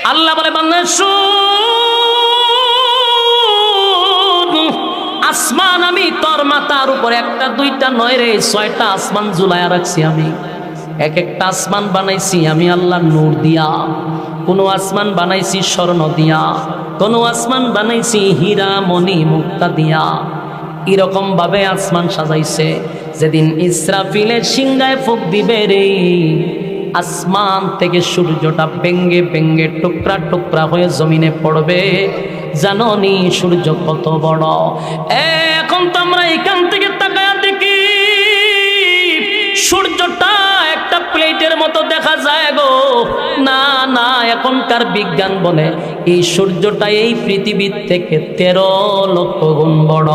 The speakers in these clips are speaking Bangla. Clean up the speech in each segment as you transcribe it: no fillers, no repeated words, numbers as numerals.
আল্লাহ বলে বান্দা শুন, আসমান আমি তোর মাথার উপরে একটা দুইটা নয় রে 6টা আসমান ঝুলায়া রাখছি আমি। এক একটা আসমান বানাইছি আমি আল্লাহ নূর দিয়া, কোনো আসমান বানাইছি স্বর্ণ দিয়া, কোনো আসমান বানাইছি হীরা মণি মুক্তা দিয়া। এরকম ভাবে আসমান সাজাইছে, যেদিন ইসরাফিলের সিংহায় ফুঁক দিবে রে, আসমান থেকে সূর্যটা ভেঙ্গে ভেঙ্গে টুকরা টুকরা হয়ে জমিনে পড়বে। জানো নি সূর্য কত বড়? এখন তো আমরা এখান থেকে তাকায়া দেখি সূর্যটা একটা প্লেটের মতো দেখা যায় গো। না না, এখনকার বিজ্ঞান বলে এই সূর্যটা এই পৃথিবীর থেকে 13 লক্ষ গুণ বড়।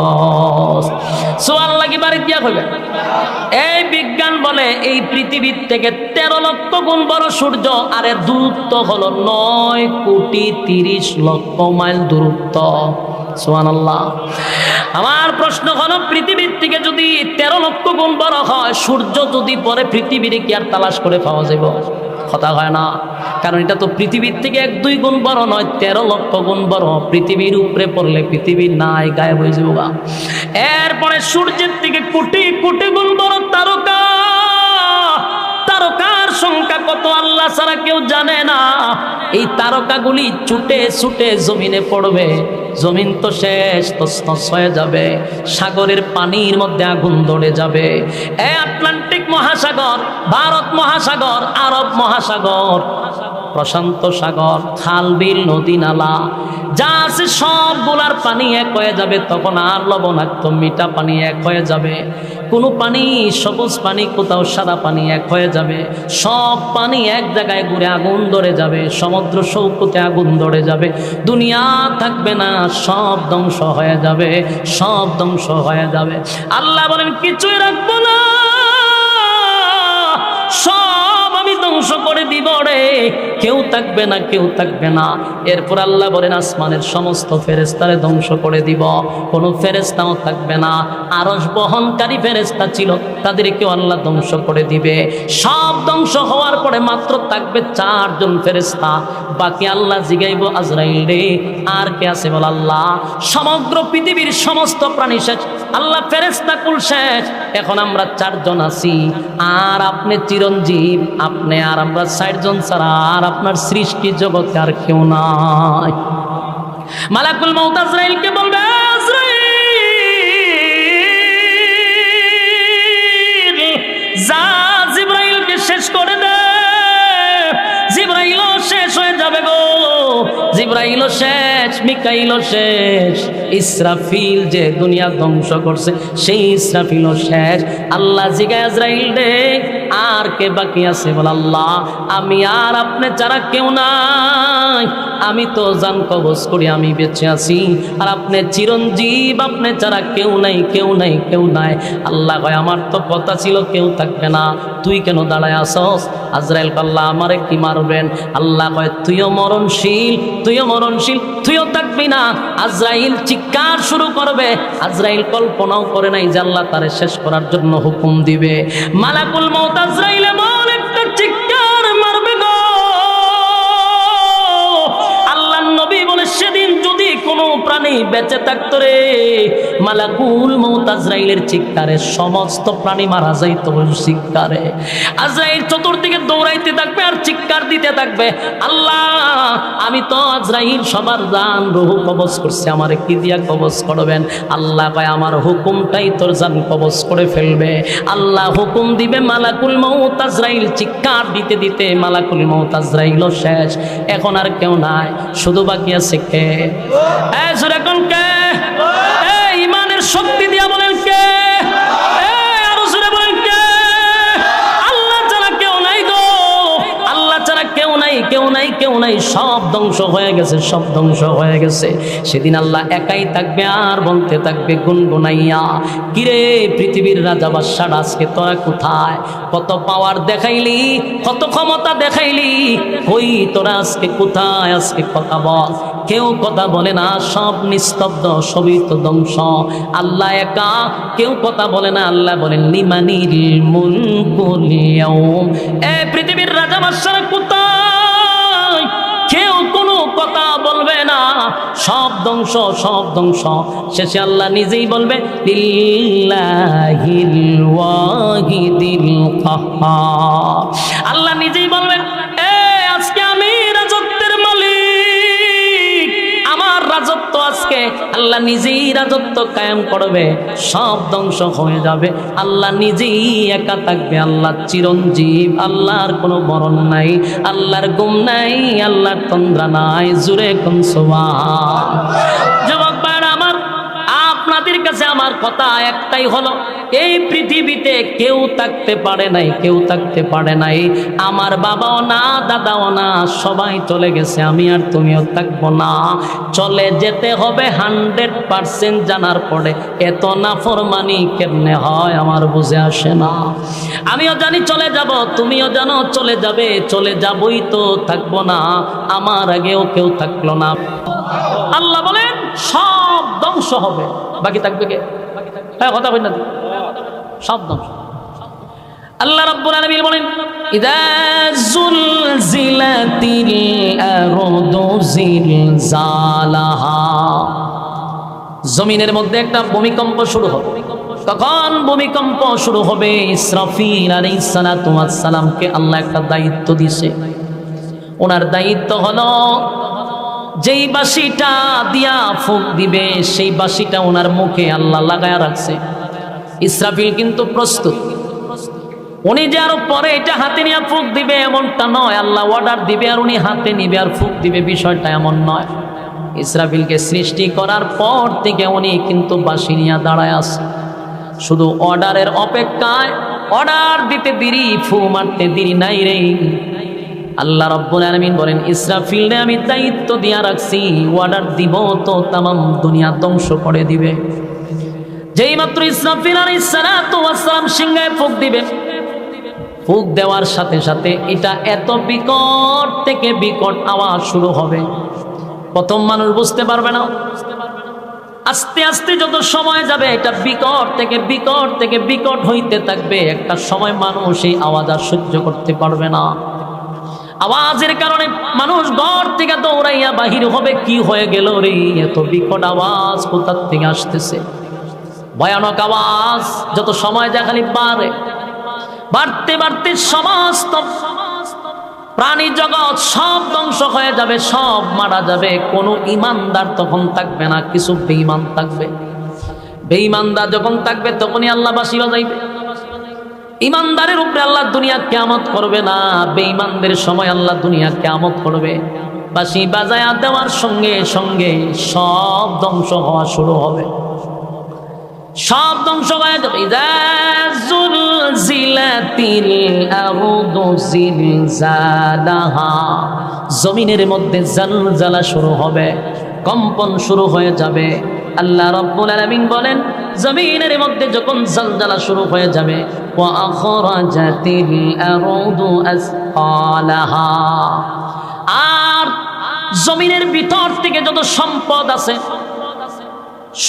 সোয়াল লাগি বাড়ি দিয়া হবে। এই বিজ্ঞান বলে এই পৃথিবীর থেকে 13 লক্ষ গুণ বড় সূর্য, আর এর দূরত্ব হলো 9,30,00,000 মাইল দূরত্ব। সুবহানাল্লাহ। আমার প্রশ্ন হলো, পৃথিবীর থেকে যদি 13 লক্ষ গুণ বড় হয়, সূর্য যদি পরে পৃথিবীর কি আর তালাশ করে পাওয়া যাবে? কথা হয় না, কারণ এটা তো পৃথিবীর থেকে 1-2 গুণ বড় নয়, 13 লক্ষ গুণ বড়। পৃথিবীর উপরে পড়লে পৃথিবীর নাই, গায়েব হয়ে যাবে। এরপরে সূর্যের থেকে কোটি কোটি গুণ বড় তারকা। তারকার সংখ্যা কত আল্লাহ ছাড়া কেউ জানে না। এই তারকাগুলি ছুটে ছুটে জমিনে পড়বে, জমিন তো শেষ, তছনছ হয়ে যাবে। সাগরের পানির মধ্যে আগুন ধরে যাবে। এই আটলান্টিক মহাসাগর, ভারত মহাসাগর, আরব মহাসাগর, প্রশান্ত সাগর, খাল বিল নদী নালা যা আছে সবগুলার পানি এক হয়ে যাবে। তখন আর লবণাক্ত মিঠা পানি এক হয়ে যাবে। কোনো পানি সবুজ পানি, কোথাও সাদা পানি এক হয়ে যাবে। সব পানি এক জায়গায় ঘুরে আগুন ধরে যাবে। সমুদ্র সৈকতে আগুন ধরে যাবে। দুনিয়া থাকবে না, সব ধ্বংস হয়ে যাবে, সব ধ্বংস হয়ে যাবে। আল্লাহ বলেন কিছুই রাখবো না, সব আমি ধ্বংস করে দিব রে, কেউ থাকবে না, কেউ থাকবে না। এরপর আল্লাহ বলেন আসমানের সমস্ত ফেরেশতারে ধ্বংস করে দিব, কোনো ফেরেশতাও থাকবে না। আরশ বহনকারী ফেরেশতা ছিল, তাদেরকেও আল্লাহ ধ্বংস করে দিবে। সব ধ্বংস হওয়ার পরে মাত্র থাকবে 4 জন ফেরেশতা। বাকি আল্লাহ জিগাইব আজরাইল রে আর কে আছে বল? আল্লাহ। সমগ্র পৃথিবীর সমস্ত প্রাণী শেষ, আল্লাহ ফেরেশতা কুল শেষ, এখন আমরা 4 জন আছি। আর আপনি চিরঞ্জীব, আপনি আর আমরা 60 জন ছাড়া আর আপনার সৃষ্টি জগতে আর কেউ নাই। মালাকুল মউত আজরাইলকে বলবে, আজরাইল যা জিবরাইলকে শেষ করে দে। জিবরাইলও শেষ হয়ে যাবে গো, জিবরাইলও শেষ, মিকাইলও শেষ, ইসরাফিল যে দুনিয়া ধ্বংস করছে সেই ইসরাফিলও শেষ। আল্লাহ জিগায় আজরাইল রে আর কে বাকি আছে বল? আল্লাহ। আমি আর আপনি ছাড়া কেউ নাই। আমি তো জান কবজ করি, আমি বেঁচে আছি, আর আপনি চিরঞ্জীব, আপনি ছাড়া কেউ নাই, কেউ নাই, কেউ নাই। আল্লাহ কয় আমার তো কথা ছিল কেউ থাকবে না, তুই কেন দাঁড়ায় আসস? আজরাইল আল্লাহ আমারে কি মারবেন? আল্লাহ কয় তুইও মরণশীল, তুইও মরণশীল, তুইও থাকবি না। আজরাইল চিৎকার শুরু করবে। আজরাইল কল্পনাও করে নাই যে আল্লাহ তারে শেষ করার জন্য হুকুম দিবে। মালাকুল মউত আজরাইল এমন একটা চিৎকার মারবে গো, আল্লাহ নবী বলে সেদিন যদি কোনো প্রাণী বেঁচে থাকতো রে, মালাকুল মউত আজরাইলের চিৎকারে সমস্ত প্রাণী মারা যাইত। চিৎকারে আজরাইল চতুর্দিকে দৌড়াইতে থাকবে আর চিৎকার দিতে থাকবে, আল্লাহ আমি তো আজরাইল সবার জান রূহ কবজ করছে, আমারে কি দিয়া কবজ করবেন? আল্লাহ কয় আমার হুকুমটাই তোর জান কবজ করে ফেলবে। আল্লাহ হুকুম দিবে, মালাকুল মউত আজরাইল চিৎকার দিতে দিতে মালাকুল মউত আজরাইলও শেষ। এখন আর কেউ নাই, শুধু বাকি আছে কে? এখন কে? ইমানের শক্তি দিয়া বলেন কে? আরো জোরে বলেন কে? আল্লাহ ছাড়া কেউ নাই গো, আল্লাহ ছাড়া কেউ নাই, কেউ নাই, কেউ নাই। সব ধ্বংস হয়ে গেছে, সব ধ্বংস হয়ে গেছে। সেদিন আল্লাহ একাই থাকবে আর বলতে থাকবে গুনগুনাইয়া, কিরে পৃথিবীর রাজা বাদশাহ আজকে তোরা কোথায়? কত পাওয়ার দেখাইলি, কত ক্ষমতা দেখাইলি, কই তোরা আজকে কোথায়? আজকে কথা বল। কেউ কথা বলে না, সব নিস্তব্ধ, সবই তো ধ্বংস। আল্লাহ একা, কেউ কথা বলে না। আল্লাহ বলেন লিমানিল মুলকুল ইয়াউম, এ পৃথিবীর রাজা বাদশাহ কোথায়? কেউ সব ধ্বংস, সব ধ্বংস। শেষে আল্লাহ নিজেই বলবে লিল্লাহিল ওয়াহিদিল কাহ্হার। আল্লাহ নিজেই বলবেন আজকে আমি রাজত্বের মালিক, আমার রাজত্ব আজকে আল্লাহ নিজেই রাজত্ব কায়েম করবে, সব ধ্বংস হয়ে যাবে। আল্লাহ নিজেই একা থাকবে, আল্লাহ চিরঞ্জীব, আল্লাহর কোনো মরণ নাই, আল্লাহর গুম নাই, আল্লাহর তন্দ্রা নাই। জুরে কোন সুবহান। যুবক ভাইরা আমার, আপনাদের কাছে আমার কথা একটাই হলো, এই পৃথিবীতে কেউ থাকতে পারে নাই, কেউ থাকতে পারে নাই। আমার বাবাও না, দাদাও না, সবাই চলে গেছে, আমি আর তুমিও থাকবো না। চলে যেতে হবে 100% জানার পরে এত নাফরমানি কেমনে হয় আমার বুঝে আসে না। আমিও জানি চলে যাব, তুমিও জানো চলে যাবে, চলে যাবই তো, থাকবো না। আমার আগেও কেউ থাকলো না। আল্লাহ বলেন সব ধ্বংস হবে, বাকি থাকবে কে? হ্যাঁ, কথা বলেন না, সব ধ্বংস। আল্লাহ রাব্বুল আলামিন বলেন ইযা যুলজিলাতিল আরদু জিলজালাহা, জমিনের মধ্যে একটা ভূমিকম্প শুরু হবে। তখন ভূমিকম্প শুরু হবে, ইসরাফিল আলাইহিস সালাতু ওয়াস সালামকে আল্লাহ একটা দায়িত্ব দিয়েছে। ওনার দায়িত্ব হলো যেই বাঁশিটা দিয়া ফুঁক দিবে, সেই বাঁশিটা ওনার মুখে আল্লাহ লাগায়া রাখছে। ইসরাফিল কিন্তু প্রস্তুত, উনি যে আরো পরে এটা হাতে নিয়ে ফুঁক দিবে এমনটা নয়, আল্লাহ অর্ডার দিবে আর উনি হাতে নিবে আর ফুঁক দিবে, বিষয়টা এমন নয়। ইসরাফিলকে সৃষ্টি করার পর থেকে উনি কিন্তু বাঁশি নিয়ে দাঁড়ায় আছে, শুধু অর্ডারের অপেক্ষায়। অর্ডার দিতে দেরি, ফু মারতে দেরি নাই রে। আল্লাহ রাব্বুল আলামিন বলেন ইসরাফিলকে আমি দায়িত্ব দিয়া রাখছি, অর্ডার দিব তো তামাম দুনিয়া ধ্বংস করে দিবে। যেই মাত্র ইসরাফিল আলাইহিস সালাতু ওয়াস সালাম সিংহায় ফুঁক দিবে, ফুঁক দেওয়ার সাথে সাথে এটা এত বিকট থেকে বিকট আওয়াজ শুরু হবে। প্রথম মানুষ বুঝতে পারবে না, আস্তে আস্তে যত সময় যাবে এটা বিকট থেকে বিকট থেকে বিকট হইতে থাকবে। একটা সময় মানুষ এই আওয়াজ আর সহ্য করতে পারবে না। আওয়াজের কারণে মানুষ ঘর থেকে দৌড়াইয়া বাহির হবে, কি হয়ে গেল রে, এত বিকট আওয়াজ কোথা থেকে আসতেছে? ভয়ানক আওয়াজ যত সময় যায় খালি বাড়ে, বাড়তে বাড়তে সমস্ত প্রাণী জগৎ সব ধ্বংস হয়ে যাবে, সব মারা যাবে। কোনো ইমানদার তখন থাকবে না, কিছু বেঈমান থাকবে। বেঈমানদার যখন থাকবে তখনই আল্লাহ বাঁশি বাজাইবে। ইমানদারের উপরে আল্লাহ দুনিয়া কিয়ামত করবে না, বেঈমানদের সময় আল্লাহ দুনিয়া কিয়ামত করবে। বাঁশি বাজায়া দেওয়ার সঙ্গে সঙ্গে সব ধ্বংস হওয়া শুরু হবে, সব ধ্বংস হয়ে যাবে। ইযা যুলজিলাতিল আরদু জিলজালাহা, জমিনের মধ্যে জালজালা শুরু হবে, কম্পন শুরু হয়ে যাবে। আল্লাহ রাব্বুল আলামিন বলেন জমিনের মধ্যে যখন জালজালা শুরু হয়ে যাবে, ওয়া আখরাজাতিল আরদু আসকালাহা, আর জমিনের ভিতর থেকে যত সম্পদ আছে,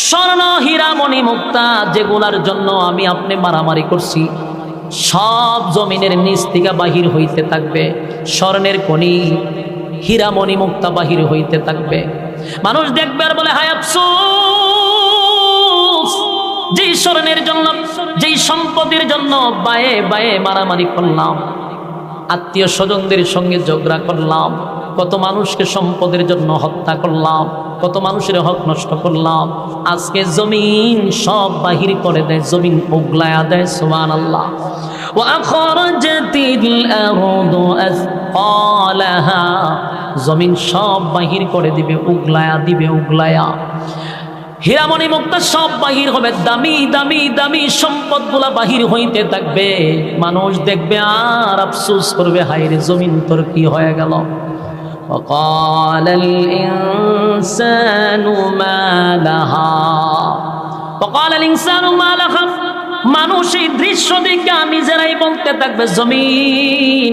স্বর্ণ হীরা মণি মুক্তা, যেগুলার জন্য আমি আপনি মারামারি করছি, সব জমিনের নিচ থেকে বাহির হইতে থাকবে। স্বর্ণের খনি, হীরা মণি মুক্তা বাহির হইতে থাকবে। মানুষ দেখবে আর বলে হায় আফসোস, যেই স্বর্ণের জন্য, যেই সম্পদের জন্য বায়ে বায়ে মারামারি করলাম, আত্মীয় স্বজনদের সঙ্গে ঝগড়া করলাম, কত মানুষকে সম্পদের জন্য হত্যা করলাম, কত মানুষের হক নষ্ট করলাম, আজকে জমিন সব বাহির করে দেয়, জমিন উগলায়া দেয়। সুবহানাল্লাহ। ওয়া আখরাজাতিল আরদু আসকালাহা, জমিন সব বাহির করে দিবে, উগলায়া দিবে, উগলায়া। হীরামণি মুক্তা সব বাহির হবে, দামি দামি দামি সম্পদগুলা বাহির হইতে থাকবে। মানুষ দেখবে আর আফসোস করবে, হায়রে জমিন তোর কি হয়ে গেল। وقال الإنسان ما لها وقال الإنسان ما لها, মানুষ এই দৃশ্য দেখে নিজেরাই বলতে থাকবে জমিন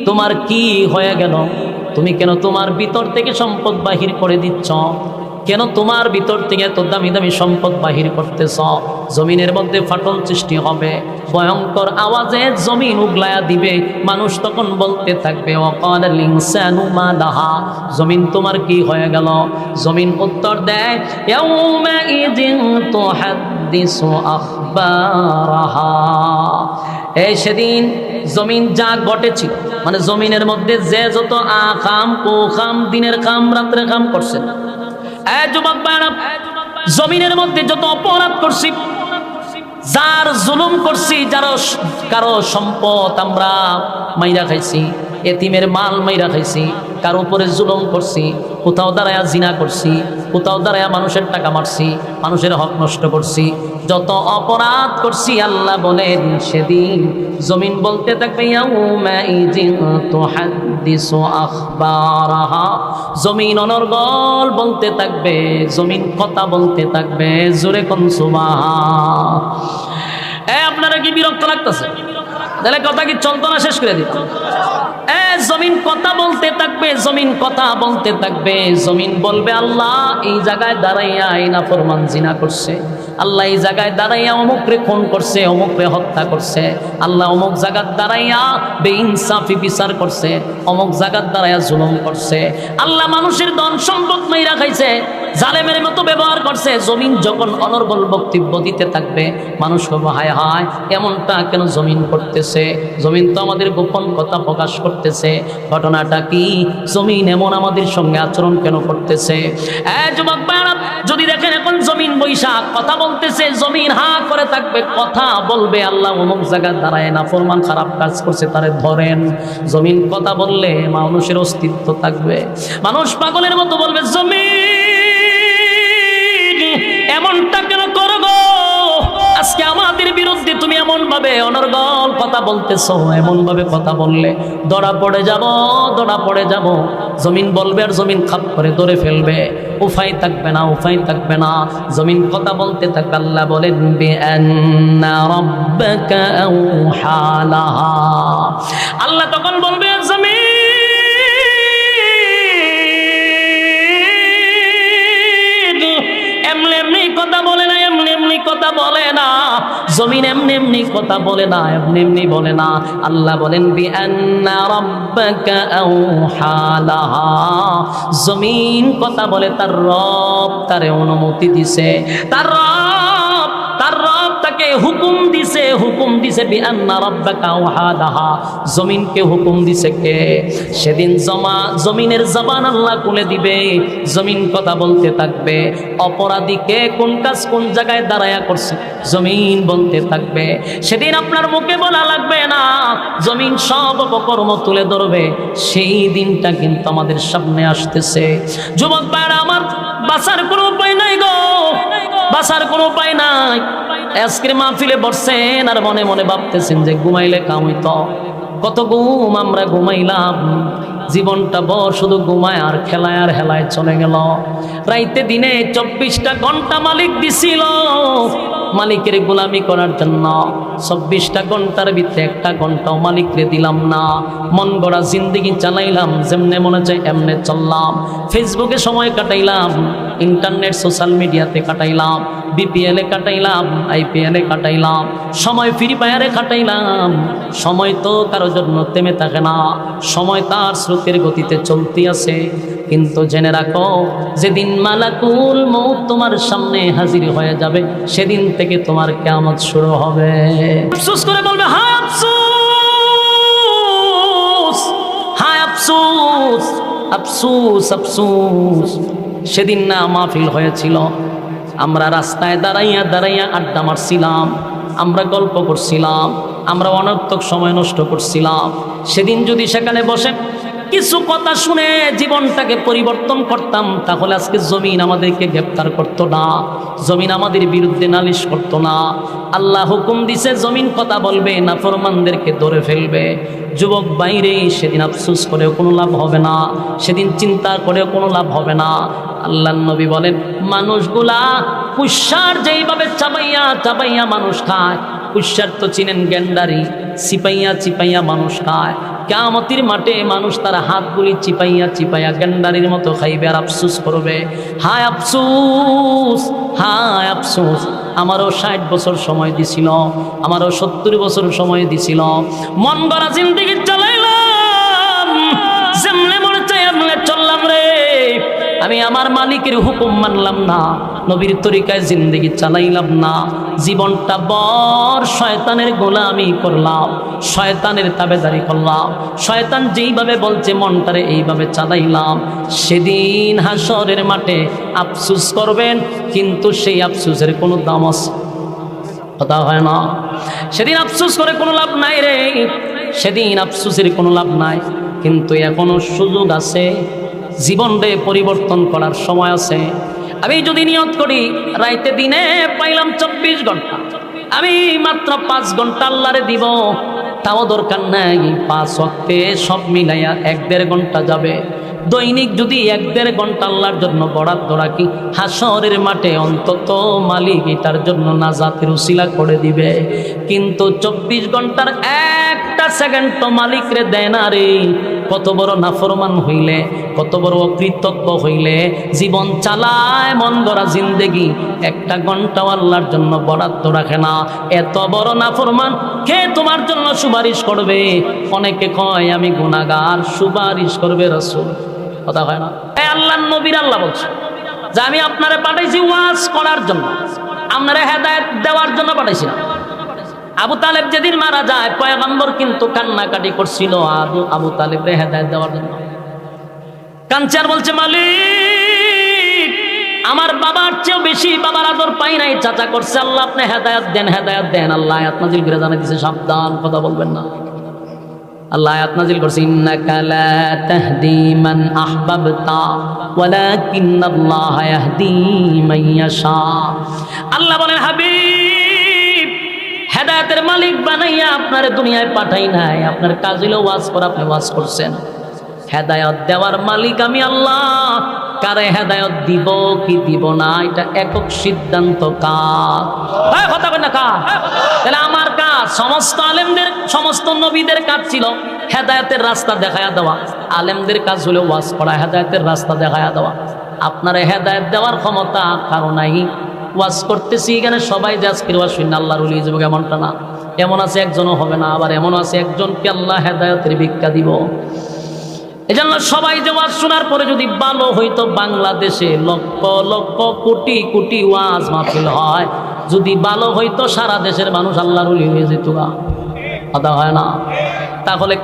তোমার কি হয়ে গেল, তুমি কেন তোমার ভিতর থেকে সম্পদ বাহির করে দিচ্ছ? কেন তোমার ভিতর থেকে এত দামি দামি সম্পদ বাহির করতেছ? জমিনের মধ্যে ফাটল সৃষ্টি হবে, ভয়ঙ্কর আওয়াজে জমিন উগলায়া দিবে। মানুষ তখন বলতে থাকবে ওয়াকালাল ইনসানু মা লাহা, জমিন তোমার কি হয়ে গেল? জমিন উত্তর দেয় ইয়াউমা ইযিন তুহাদ্দিসু আখবারাহা, এই সেদিন জমিন যা ঘটেছিল, মানে জমিনের মধ্যে যে যত আকাম কুকাম, দিনের কাম রাত্রের কাম করছে, এই যুবক ভাইরা, জমিনের মধ্যে যত অপরাধ করছি, যার জুলুম করছি, যার কারো সম্পদ আমরা মাইরা খাইছি, এতিমের মাল মাইরা খাইছি, কারো উপরে জুলুম করছি, কোথাও দাঁড়ায়া জিনা করছি, কোথাও দাঁড়ায়া মানুষের টাকা মারছি, মানুষের হক নষ্ট করছি, যত অপরাধ করছি, আল্লাহ বলেন সেদিন জমিন বলতে থাকবে ইয়াউমা ইযিন তুহাদ্দিসু আখবারাহা, জমিন অনর্গল বলতে থাকবে, জমিন কথা বলতে থাকবে। জোরে কোন সুবহান। আপনারা কি বিরক্ত লাগতেছে? তাহলে কথা কি চলতো না? শেষ করে দিতাম। জমিন কথা বলতে থাকবে, জমিন কথা বলতে থাকবে। জমিন বলবে আল্লাহ এই জায়গায় দাঁড়াইয়া এই নাফরমান জিনা করছে, আল্লাহ এই জায়গায় দাঁড়াইয়া অমুকরে খুন করছে, অমুকরে হত্যা করছে, আল্লাহ অমুক জায়গার দাঁড়াইয়া বেইনসাফি বিচার করছে, অমুক জায়গার দাঁড়াইয়া জুলুম করছে, আল্লাহ মানুষের ধন সম্পদ মাইরা খাইছে, জালেমের মতো ব্যবহার করছে। জমিন যখন অনর্গল বক্তব্য দিতে থাকবে, মানুষ বলবে হায় হায় এমনটা কেন জমিন করতেছে? জমিন তো আমাদের গোপন কথা প্রকাশ করতেছে, ঘটনাটা কি? জমিন এমন আমাদের সঙ্গে আচরণ কেন করতেছে? যুবক ভাইরা, যদি দেখেন এখন জমিন বৈশাখ কথা বলতেছে, জমিন হা করে থাকবে, কথা বলবে আল্লাহ অমুক জায়গায় দাঁড়ায় না ফরমান খারাপ কাজ করছে, তারে ধরেন। জমিন কথা বললে মানুষের অস্তিত্ব থাকবে। মানুষ পাগলের মতো বলবে জমিন এমনটা কেন করো গো? আজকে আমাদের বিরুদ্ধে তুমি এমন ভাবে অনর্গল কথা বলতেছো, এমন ভাবে কথা বললে ধরা পড়ে যাব, ধরা পড়ে যাব। জমিন বলবে আর জমিন খাপ করে ধরে ফেলবে, উপায় থাকবে না, উপায় থাকবে না। জমিন কথা বলতে থাকবে। আল্লাহ বলেন বিআন্না রাব্বাকা আওহা লাহা, আল্লাহ তখন বলবে জমিন এমনি কথা বলে না, এমনি কথা বলে না। জমিন এমনি কথা বলে না, এমনি বলে না। আল্লাহ বলেন বিআন্না রাব্বাকা আওহা লাহা, জমিন কথা বলে তার রব তারে অনুমতি দিছে, তার রব তাকে হুকুম দিছে বিআন্না রাব্বাকা আওহা লাহা, জমিনকে হুকুম দিছে কে? সেদিন জমিনের জবান আল্লাহ খুলে দিবে, জমিন কথা বলতে থাকবে। অপরাধীকে কোন কাজ কোন জায়গায় দাঁড়ায়া করছে জমিন বলতে থাকবে। সেদিন আপনার মুখে বলা লাগবে না, জমিন সব অপকর্ম তুলে ধরবে। সেই দিনটা কিন্তু আমাদের সামনে আসতেছে। যুবক ভাইরা আমার, বাঁচার কোনো উপায় নাই গো, বাঁচার কোনো উপায় নাই। আজকের মাহফিলে বসছেন আর মনে মনে ভাবতেছেন যে ঘুমাইলে কাম হইতো। কত ঘুম আমরা ঘুমাইলাম, জীবনটা বড় শুধু ঘুমায় আর খেলায় আর হেলায় চলে গেল। রাইতে দিনে 24টা ঘন্টা মালিক দিছিল মালিকের গোলামি করার জন্য। 24টা ঘন্টার ভিতরে একটা ঘন্টাও মালিকরে দিলাম না। মন গড়া জিন্দেগি চালাইলাম, যেমনে মনে চাই এমনে চললাম। ফেসবুকে সময় কাটাইলাম, ইন্টারনেট সোশ্যাল মিডিয়াতে কাটাইলাম, বিপিএলে কাটাইলাম, আইপিএলে কাটাইলাম, সময় ফ্রি ফায়ারে কাটাইলাম। সময় তো কারো জন্য থেমে থাকে না, সময় তার স্রোতের গতিতে চলতে আছে। কিন্তু জেনে রাখো, যেদিন মালাকুল মউত তোমার সামনে হাজির হয়ে যাবে, সেদিন থেকে তোমার কিয়ামত শুরু হবে। আফসোস করে বলবে হায় আফসোস, হায় আফসোস, আফসোস আফসোস। সেদিন না মাহফিল হয়েছিল, আমরা রাস্তায় দাঁড়াইয়া আড্ডা মারছিলাম, আমরা গল্প করছিলাম, আমরা অনর্থক সময় নষ্ট করছিলাম। সেদিন যদি সেখানে বসে কিছু কথা শুনে জীবনটাকে পরিবর্তন করতাম, তাহলে আজকে জমিন আমাদেরকে গ্রেফতার করতো না, জমিন আমাদের বিরুদ্ধে নালিশ করতো না। আল্লাহ হুকুম দিছে জমিন কথা বলবে, নাফরমানদেরকে ধরে ফেলবে। যুবক বাইরে, সেদিন আফসোস করেও কোনো লাভ হবে না, সেদিন চিন্তা করেও কোনো লাভ হবে না। আল্লাহর নবী বলেন, মানুষগুলা কুশার যেইভাবে চাবাইয়া মানুষ খায়, কুশার তো চিনেন গেন্ডারি, চিপাইয়া চিপাইয়া মানুষ খায়। কিয়ামতের মাঠে মানুষ তার হাতগুলি চিপাইয়া চিপাইয়া গেন্ডারির মতো খাইবে আর আফসোস করবে, হায় আফসোস, হায় আফসোস, আমারও 60 বছর সময় দিছিল, আমারও 70 বছর সময় দিছিল, মন গড়া জিন্দেগি চালাইলাম, যেমনে মনে চাই এমনে চললাম রে, আমি আমার মালিকের হুকুম মানলাম না, নবীর তরিকায় জিন্দেগি চালাইলাম না, জীবনটা বড় শয়তানের গোলামি করলাম, শয়তানের তাবেদারি করলাম, শয়তান যেইভাবে বলছে মনটারে এইভাবে চালাইলাম। সেদিন হাসরের মাঠে আফসোস করবেন, কিন্তু সেই আফসোসের কোনো দাম আছে? কথা হয় না। সেদিন আফসোস করে কোনো লাভ নাই রে, সেদিন আফসোসের কোনো লাভ নাই। কিন্তু এখনো সুযোগ আছে, জীবনরে পরিবর্তন করার সময় আছে। আমি যদি নিয়ত করি রাইতে দিনে পাইলাম 24 ঘন্টা, আমি মাত্র 5 ঘন্টা আল্লাহরে দিব, তাও দরকার নাই 5 ওয়াক্তে সব মিলাইয়া 1-1.5 ঘন্টা যাবে। দৈনিক যদি 1-1.5 ঘন্টা আল্লাহর জন্য বরাদ্দ রাখি, হাসরের মাঠে অন্তত মালিক এটার জন্য নাজাতের উসিলা করে দিবে। কিন্তু 24 ঘন্টার একটা সেকেন্ড তো মালিক রে দেয় না রে। কত বড় নাফরমান হইলে, কত বড় অকৃতজ্ঞ হইলে জীবন চালায়, মন গড়া জিন্দেগি 1 ঘন্টাও আল্লাহর জন্য বরাদ্দ রাখে না। এত বড় নাফরমান কে তোমার জন্য সুপারিশ করবে? অনেকে কয় আমি গুনাহগার, সুপারিশ করবে রাসূল। কথা হয় না। এই আল্লাহর নবীর আল্লাহ বলছে যে আমি আপনারে পাঠাইছি ওয়াজ করার জন্য, আপনারে হেদায়েত দেওয়ার জন্য পাঠাইছি না। আবু তালেব যেদিন মারা যায়, পয়গম্বর কিন্তু কান্নাকাটি করছিল আবু তালেবরে হেদায়েত দেওয়ার জন্য। কাঁদছে আর বলছে, মালিক আমার বাবার চেয়েও বেশি বাবার আদর পাই নাই, চাচা করছে, আল্লাহ আপনি হেদায়েত দেন, হেদায়েত দেন। আল্লাহ আয়াত নাজিল করে জানাই দিয়েছে, সাবধান, কথা বলবেন না। আল্লাহ আয়াত নাজিল করছে, ইন্নাকা লা তাহদি মান আহবাবতা ওয়ালাকিন্নাল্লাহা ইয়াহদি মান ইয়াশা। আল্লাহ বলেন, হাবিব হেদায়েতের মালিক বানাইয়া আপনার দুনিয়ায় পাঠাই নাই, আপনার কাজ হলো ওয়াজ করা, আপনি ওয়াজ করছেন। হেদায়েত দেওয়ার মালিক আমি আল্লাহ, কারে হেদায়েত দিব কি দিব না এটা একক সিদ্ধান্ত কার? কথা বলেন না কার? তাহলে আমার কাজ, সমস্ত আলেমদের, সমস্ত নবীদের কাজ ছিল হেদায়েতের রাস্তা দেখায়া দেওয়া। আলেমদের কাজ হলো ওয়াজ করা, হেদায়েতের রাস্তা দেখায়া দেওয়া। আপনারা হেদায়েত দেওয়ার ক্ষমতা কারো নাই। ওয়াজ করতেছি এখানে সবাই যে আজকের ওয়াজ শুনে আল্লাহর ওলি যাবে এমনটা না। এমন আছে একজনও হবে না, আবার এমন আছে একজনকে আল্লাহ হেদায়েতের ভিক্ষা দিব। এজন্য সবাই যে ওয়াজ শোনার পরে যদি ভালো হইতো, বাংলাদেশে লক্ষ লক্ষ কোটি কোটি ওয়াজ মাহফিল হয়, যদি ভালো হইতো সারা দেশের মানুষ আল্লাহর ওলি হয়ে যেত। কথা হয় না? তাহলে